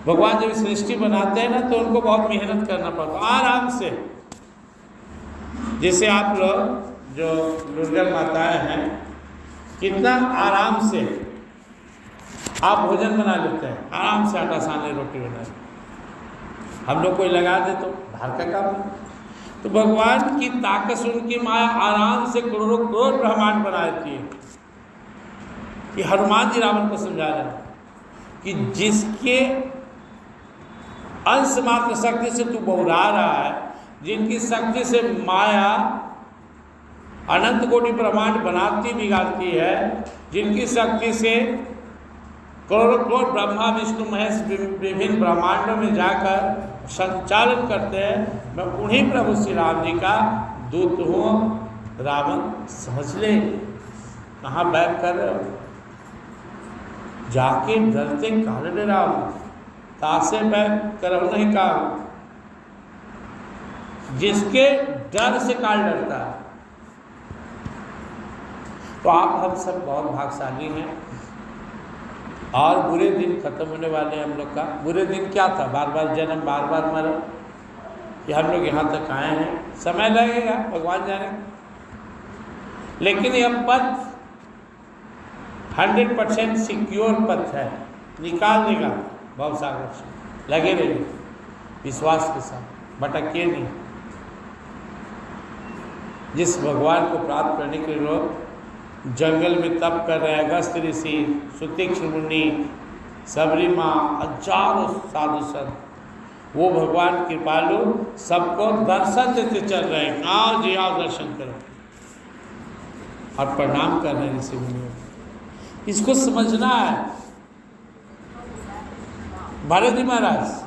भगवान जब सृष्टि बनाते हैं ना तो उनको बहुत मेहनत करना पड़ता है, आराम से। जैसे आप लोग जो दुर्गा माताएं हैं, कितना आराम से आप भोजन बना लेते हैं, आराम से आटा सान ले, रोटी बना ले। हम लोग कोई लगा दे तो बाहर का काम है। तो भगवान की ताकत से उनकी माया आराम से करोड़ों करोड़ ब्रह्मांड बना देती है। कि हनुमान जी रावण को समझा रहे हैं कि जिसके अंश मात्र शक्ति से तू बहुरा रहा है, जिनकी शक्ति से माया अनंत कोटि ब्रह्मांड बनाती बिगाड़ती है, जिनकी शक्ति से करोड़ों करोड़ ब्रह्मा विष्णु महेश विभिन्न ब्रह्मांडों में जाकर संचालन करते हैं, मैं उन्हीं प्रभु श्री राम जी का दूत हूँ। रावण समझ ले, कहाँ बैठ कर जाके डरते काले राम तासे बैठ कर नहीं काम, जिसके डर से काल डरता है। तो आप हम सब बहुत भाग्यशाली हैं और बुरे दिन खत्म होने वाले हैं हम लोग का। बुरे दिन क्या था, बार बार जन्म, बार बार मरण, कि हम लोग यहाँ तक आए हैं। समय लगेगा, भगवान जाने, लेकिन यह पथ 100% सिक्योर पथ है, निकाल देगा भवसागर से। लगे रहिए विश्वास के साथ, भटकिए नहीं। जिस भगवान को प्राप्त करने के लिए लोग जंगल में तप कर रहे हैं, अगस्त ऋषि, सुतीक्ष मुनि, सबरी माँ, हजारों साधु संत, वो भगवान कृपालु सबको दर्शन देते चल रहे हैं। आओ जी आओ, दर्शन करो और प्रणाम कर रहे हैं ऋषि मुनियों। इसको समझना है। भरत जी महाराज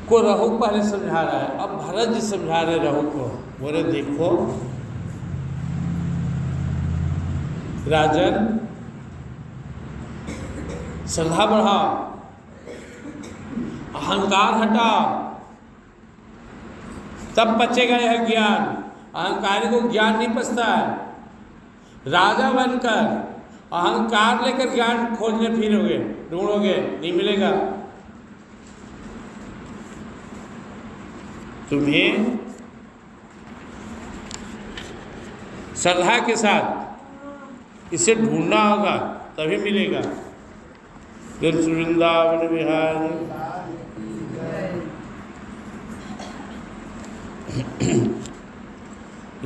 को रघु पहले समझा रहा है, अब भरत जी समझा रहे रघु को। बोले देखो राजन, श्रद्धा बढ़ाओ, अहंकार हटाओ, तब बचेगा यह ज्ञान। अहंकारी को ज्ञान नहीं पचता है। राजा बनकर अहंकार लेकर ज्ञान खोजने फिरोगे, ढूंढोगे, नहीं मिलेगा। तुम्हें श्रद्धा के साथ इसे ढूंढना होगा, तभी मिलेगा। वृंदावन विहारी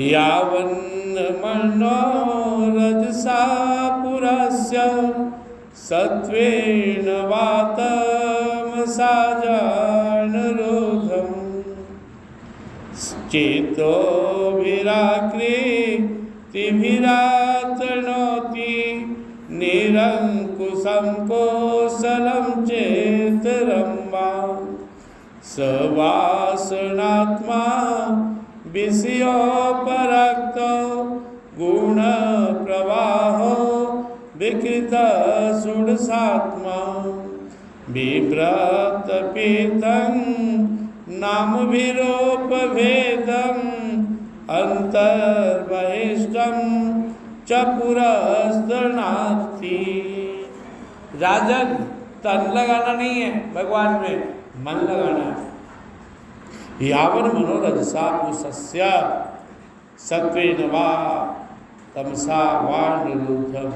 यावन्न मनोरजसा पुरस्य सत्वेन वातमसा जानरोधम् चेतो विराकृतिभिरातनोति निरंकुशं कोसलं चेतरम्बा सवासनात्मा विषयोपरक्तो गुणप्रवाहो विकृतषोडशात्मा बिभ्रतपीतं नामभिरोपभेदम् अंतर्बहिष्टं च पुरस्दनाति। राजन, तन लगाना नहीं है भगवान में, मन लगाना है। यावन मनोरजसा पुरुषस्य सत्वेन वा तमसा वा निरुद्धम्।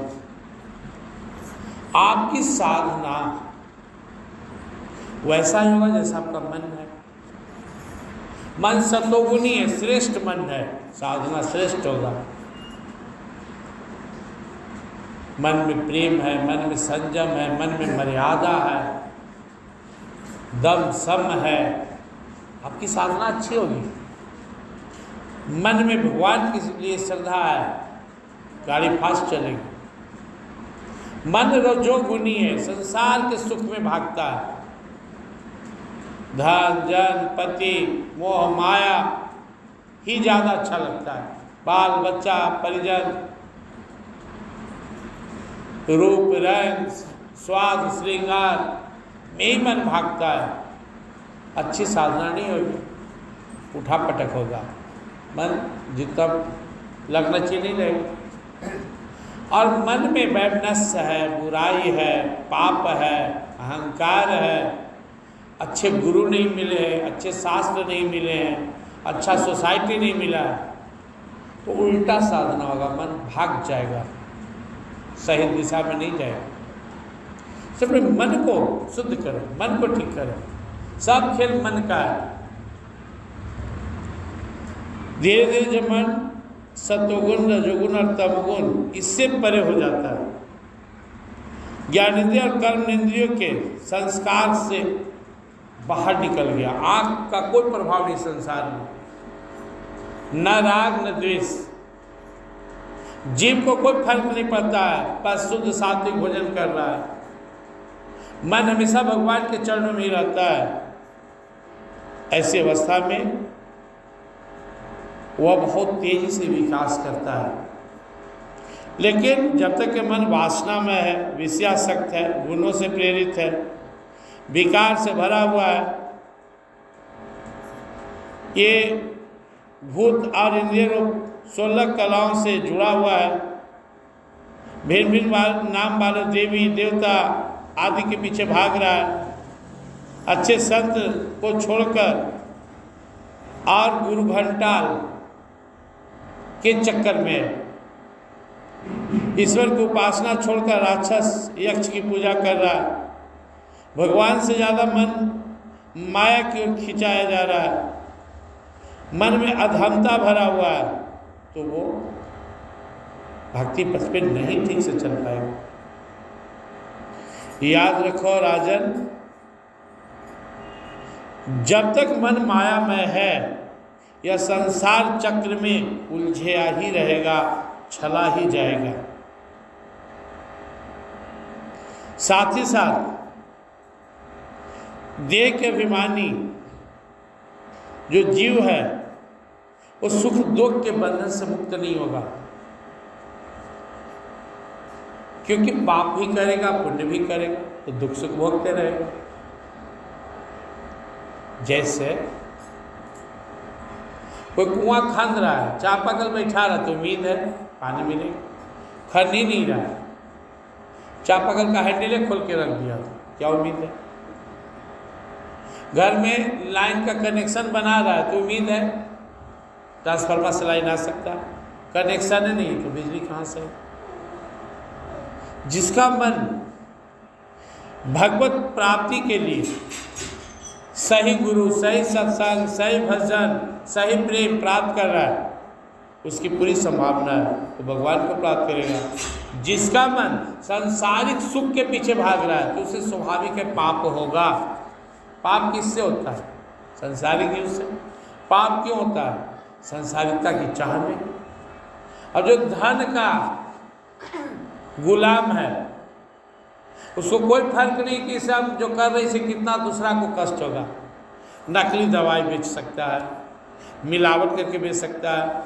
आपकी साधना वैसा ही होगा जैसा आपका मन है। मन सतोगुणी है, श्रेष्ठ मन है, साधना श्रेष्ठ होगा। मन में प्रेम है, मन में संयम है, मन में मर्यादा है, दम सम है, आपकी साधना अच्छी होगी। मन में भगवान के लिए श्रद्धा है, गाड़ी फास्ट चलेगी। मन रजोगुणी है, संसार के सुख में भागता है, धन जन पति मोह माया ही ज़्यादा अच्छा लगता है। बाल बच्चा परिजन, रूप रंग स्वाद श्रृंगार में ही मन भागता है। अच्छी साधना नहीं होगी, उठा पटक होगा, मन जितना लगना चाहिए नहीं रहेगा। और मन में वैमनस्य है, बुराई है, पाप है, अहंकार है, अच्छे गुरु नहीं मिले हैं, अच्छे शास्त्र नहीं मिले हैं, अच्छा सोसाइटी नहीं मिला है, तो उल्टा साधना होगा, मन भाग जाएगा, सही दिशा में नहीं जाएगा। सिर्फ मन को शुद्ध करो, मन को ठीक करो, सब खेल मन का है। धीरे धीरे जब मन सत्वगुण, रजोगुण और तमगुण इससे परे हो जाता है, ज्ञानेंद्रिय और कर्म इंद्रियों के संस्कार से बाहर निकल गया, आंख का कोई प्रभाव नहीं संसार में, न राग न द्वेष, जीव को कोई फर्क नहीं पड़ता है, बस शुद्ध सात्विक भोजन कर रहा है, मन हमेशा भगवान के चरणों में ही रहता है। ऐसी अवस्था में वह बहुत तेजी से विकास करता है। लेकिन जब तक कि मन वासना में है, विषयासक्त है, गुणों से प्रेरित है, विकार से भरा हुआ है, ये भूत और इंद्रिय रूप 16 कलाओं से जुड़ा हुआ है, भिन्न भिन्न नाम वाले देवी देवता आदि के पीछे भाग रहा है, अच्छे संत को छोड़कर और गुरु घंटाल के चक्कर में, ईश्वर की उपासना छोड़कर राक्षस यक्ष की पूजा कर रहा है, भगवान से ज़्यादा मन माया की ओर खिंचाया जा रहा है, मन में अधमता भरा हुआ है, तो वो भक्ति पथ पे नहीं ठीक से चल पाएगा। याद रखो राजन, जब तक मन माया में है यह संसार चक्र में उलझा ही रहेगा, छला ही जाएगा। साथ ही साथ देह के अभिमानी जो जीव है वो सुख दुख के बंधन से मुक्त नहीं होगा, क्योंकि पाप भी करेगा, पुण्य भी करेगा, तो दुख सुख भोगते रहेगा। जैसे कोई कुआं खन रहा है, चापाकल बैठा रहा, तो उम्मीद है पानी मिलेगा, खन ही नहीं रहा है, चापाकल का हैंडल खोल के रख दिया, क्या उम्मीद है? घर में लाइन का कनेक्शन बना रहा है, तो उम्मीद है ट्रांसफार्मर से लाइन आ सकता है, कनेक्शन ही नहीं तो बिजली कहाँ से? जिसका मन भगवत प्राप्ति के लिए सही गुरु, सही सत्संग, सही भजन, सही प्रेम प्राप्त कर रहा है, उसकी पूरी संभावना है तो भगवान को प्राप्त करेगा। जिसका मन सांसारिक सुख के पीछे भाग रहा है, तो उसे स्वाभाविक है पाप होगा। पाप किससे होता है? संसारिक जीव से। पाप क्यों होता है? संसारिकता की चाह में। अब जो धन का गुलाम है, उसको कोई फर्क नहीं कि इसे हम जो कर रहे इसे कितना दूसरा को कष्ट होगा। नकली दवाई बेच सकता है, मिलावट करके बेच सकता है,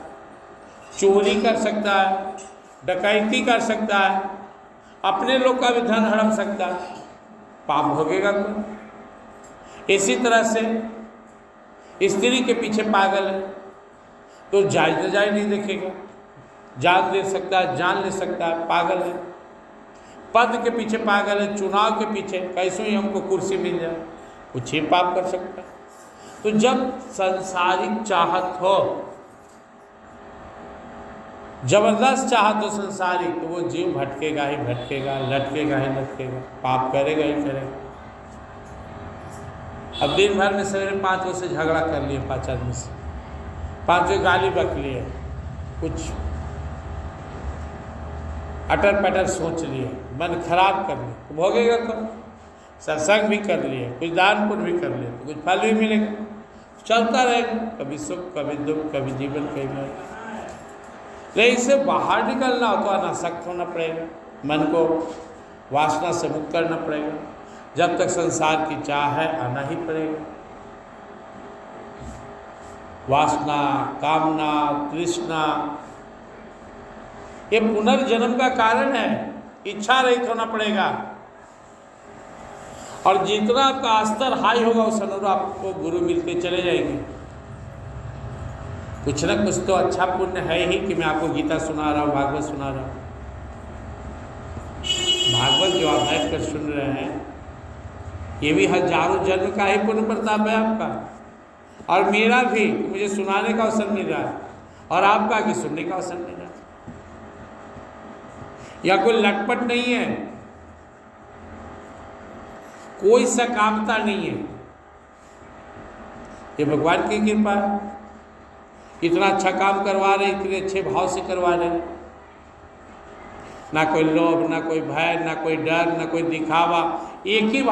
चोरी कर सकता है, डकैती कर सकता है, अपने लोग का भी धन हड़प सकता है, पाप भोगेगा कौन? इसी तरह से स्त्री के पीछे पागल है तो जायज न जायज नहीं देखेगा, जान ले सकता है, जान ले सकता है, पागल है। पद के पीछे पागल है, चुनाव के पीछे कैसे ही हमको कुर्सी मिल जाए, कुछ ही पाप कर सकता है। तो जब संसारिक चाहत हो, जबरदस्त चाहत हो संसारिक, तो वो जीव भटकेगा ही भटकेगा, लटकेगा ही लटकेगा, पाप करेगा ही करेगा। अब दिन भर में सवेरे 5 बजे से झगड़ा कर लिए 5 आदमी से, 5 गाली बक लिए, कुछ अटर पटर सोच लिए, मन खराब कर लिए, तो भोगेगा कौन? सत्संग भी कर लिए, कुछ दान पुण्य भी कर लिए, तो कुछ फल भी मिलेगा, चलता रहेगा, कभी सुख कभी दुख, कभी जीवन कभी मौत। लेकिन इससे बाहर निकलना हो तो अनासक्त होना पड़ेगा, मन को वासना से मुक्त करना पड़ेगा। जब तक संसार की चाह है आना ही पड़ेगा। वासना, कामना, तृष्णा ये पुनर्जन्म का कारण है, इच्छा रहित होना पड़ेगा। और जितना आपका स्तर हाई होगा उस अनुरूप आपको गुरु मिलते चले जाएंगे। कुछ न कुछ तो अच्छा पुण्य है ही कि मैं आपको गीता सुना रहा हूँ, भागवत सुना रहा हूँ। भागवत जो आप बैठ कर सुन रहे हैं, ये भी हजारों जन्म का ही पुण्य प्रताप है आपका, और मेरा भी मुझे सुनाने का अवसर मिल रहा है, और आपका कि सुनने का अवसर मिल रहा है। या कोई लटपट नहीं है, कोई सकामता नहीं है, ये भगवान की कृपा है। इतना अच्छा काम करवा रहे, इतने अच्छे भाव से करवा रहे, ना कोई लोभ, ना कोई भय, ना कोई डर, ना कोई दिखावा, एक ही भाव